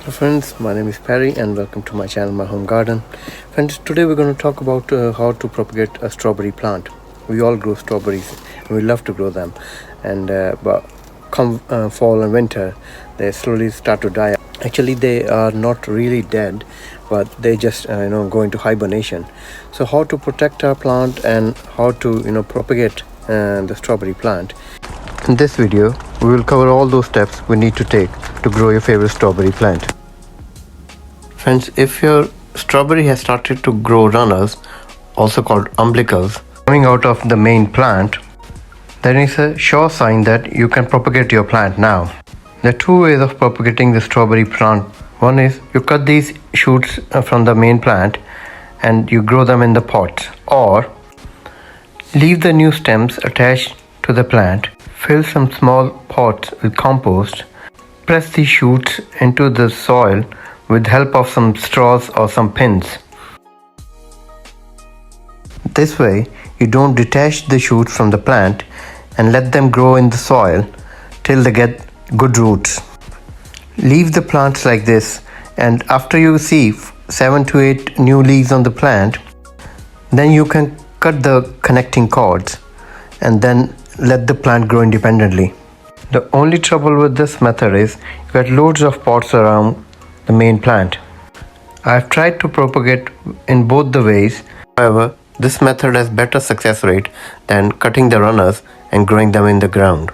Hello friends, my name is Perry and welcome to my channel, My Home Garden. Friends, today we're going to talk about how to propagate a strawberry plant. We all grow strawberries and we love to grow them, and but come fall and winter they slowly start to die. Actually they are not really dead, but they just go into hibernation. So how to protect our plant and how to propagate the strawberry plant. In this video, we will cover all those steps we need to take to grow your favorite strawberry plant. Friends, if your strawberry has started to grow runners, also called umbilicals, coming out of the main plant, then it's a sure sign that you can propagate your plant now. There are two ways of propagating the strawberry plant. One is you cut these shoots from the main plant and you grow them in the pots, or leave the new stems attached to the plant. Fill some small pots with compost. Press these shoots into the soil with help of some straws or some pins. This way, you don't detach the shoots from the plant and let them grow in the soil till they get good roots. Leave the plants like this, and after you see 7 to 8 new leaves on the plant, then you can cut the connecting cords and then let the plant grow independently. The only trouble with this method is you get loads of pots around the main plant. I have tried to propagate in both the ways. However, this method has better success rate than cutting the runners and growing them in the ground.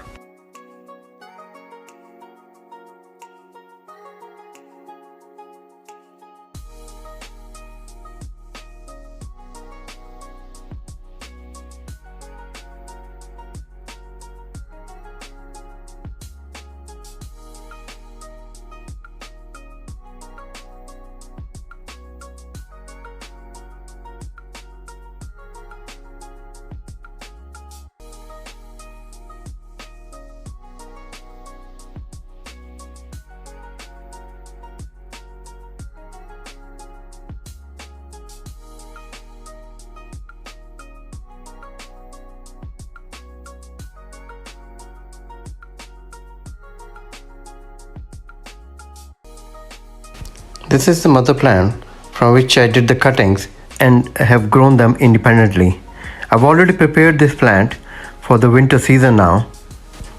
This is the mother plant from which I did the cuttings and have grown them independently. I've already prepared this plant for the winter season now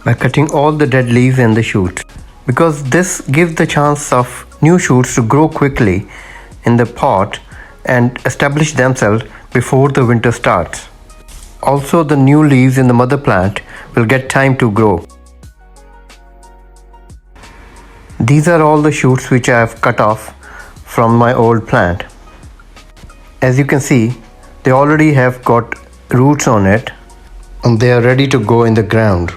by cutting all the dead leaves and the shoots, because this gives the chance of new shoots to grow quickly in the pot and establish themselves before the winter starts. Also, the new leaves in the mother plant will get time to grow. These are all the shoots which I have cut off from my old plant. As you can see, they already have got roots on it and they are ready to go in the ground.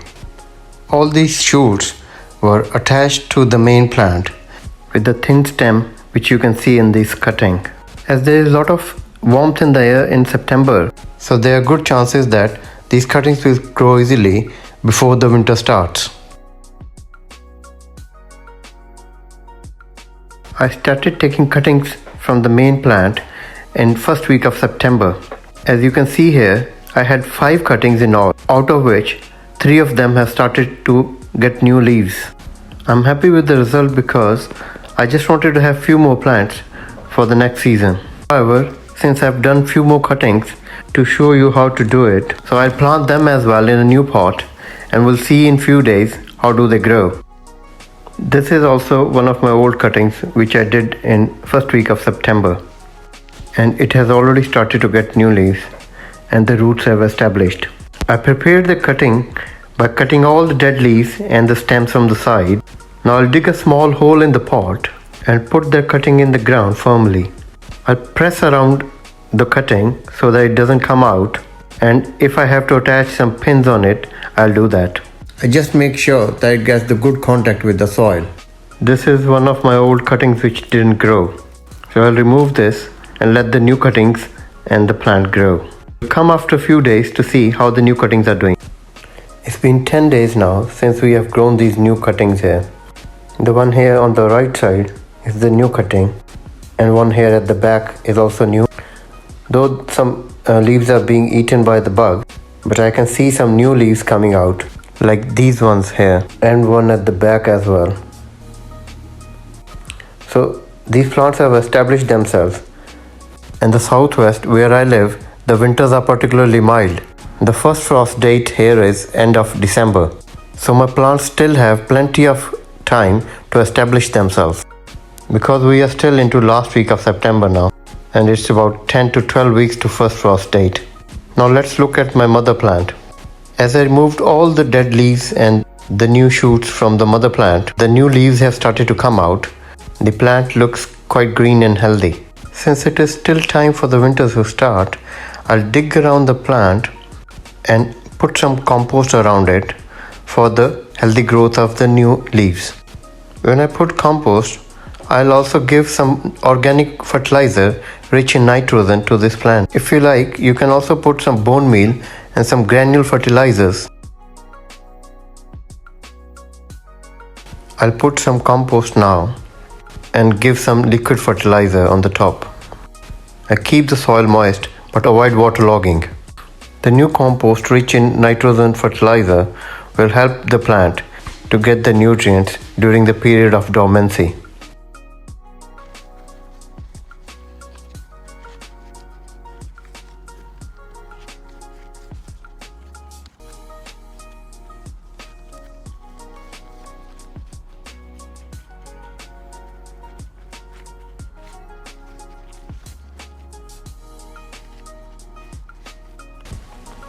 All these shoots were attached to the main plant with the thin stem which you can see in this cutting. As there is a lot of warmth in the air in September, so there are good chances that these cuttings will grow easily before the winter starts. I started taking cuttings from the main plant in first week of September. As you can see here, I had 5 cuttings in all, out of which 3 of them have started to get new leaves. I'm happy with the result because I just wanted to have few more plants for the next season. However, since I've done few more cuttings to show you how to do it, so I'll plant them as well in a new pot and we'll see in few days how do they grow. This is also one of my old cuttings which I did in first week of September, and it has already started to get new leaves and the roots have established. I prepared the cutting by cutting all the dead leaves and the stems from the side. Now I'll dig a small hole in the pot and put the cutting in the ground firmly. I'll press around the cutting so that it doesn't come out, and if I have to attach some pins on it, I'll do that. I just make sure that it gets the good contact with the soil. This is one of my old cuttings which didn't grow. So I'll remove this and let the new cuttings and the plant grow. We'll come after a few days to see how the new cuttings are doing. It's been 10 days now since we have grown these new cuttings here. The one here on the right side is the new cutting, and one here at the back is also new. Though some leaves are being eaten by the bug, but I can see some new leaves coming out, like these ones here, and one at the back as well. So these plants have established themselves. In the southwest where I live, the winters are particularly mild. The first frost date here is end of December. So my plants still have plenty of time to establish themselves. Because we are still into last week of September now, and it's about 10 to 12 weeks to first frost date. Now let's look at my mother plant. As I removed all the dead leaves and the new shoots from the mother plant, the new leaves have started to come out. The plant looks quite green and healthy. Since it is still time for the winters to start, I'll dig around the plant and put some compost around it for the healthy growth of the new leaves. When I put compost, I'll also give some organic fertilizer rich in nitrogen to this plant. If you like, you can also put some bone meal and some granule fertilizers. I'll put some compost now and give some liquid fertilizer on the top. I keep the soil moist but avoid waterlogging. The new compost rich in nitrogen fertilizer will help the plant to get the nutrients during the period of dormancy.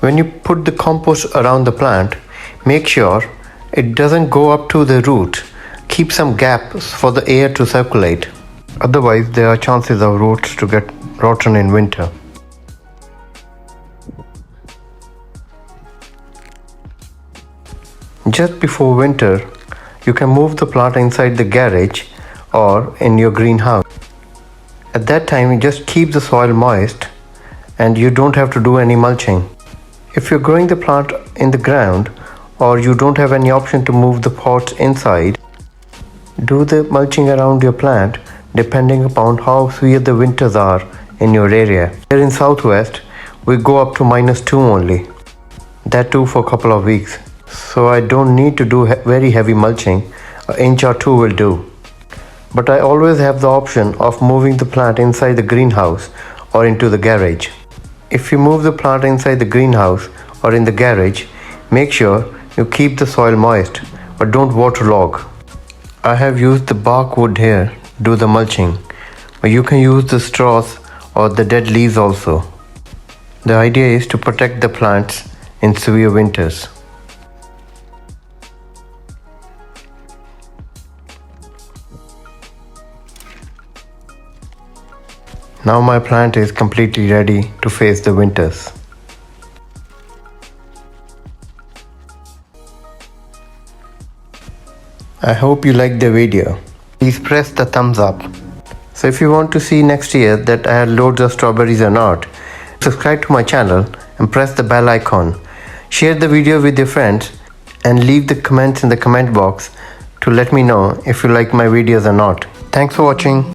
When you put the compost around the plant, make sure it doesn't go up to the root. Keep some gaps for the air to circulate. Otherwise, there are chances of roots to get rotten in winter. Just before winter, you can move the plant inside the garage or in your greenhouse. At that time, you just keep the soil moist and you don't have to do any mulching. If you're growing the plant in the ground or you don't have any option to move the pots inside, do the mulching around your plant depending upon how severe the winters are in your area. Here in Southwest, we go up to -2 only. That too for a couple of weeks. So I don't need to do very heavy mulching. An inch or two will do. But I always have the option of moving the plant inside the greenhouse or into the garage. If you move the plant inside the greenhouse or in the garage, make sure you keep the soil moist, but don't waterlog. I have used the bark wood here to do the mulching, but you can use the straws or the dead leaves also. The idea is to protect the plants in severe winters. Now my plant is completely ready to face the winters. I hope you liked the video. Please press the thumbs up. So if you want to see next year that I had loads of strawberries or not, subscribe to my channel and press the bell icon. Share the video with your friends and leave the comments in the comment box to let me know if you like my videos or not. Thanks for watching.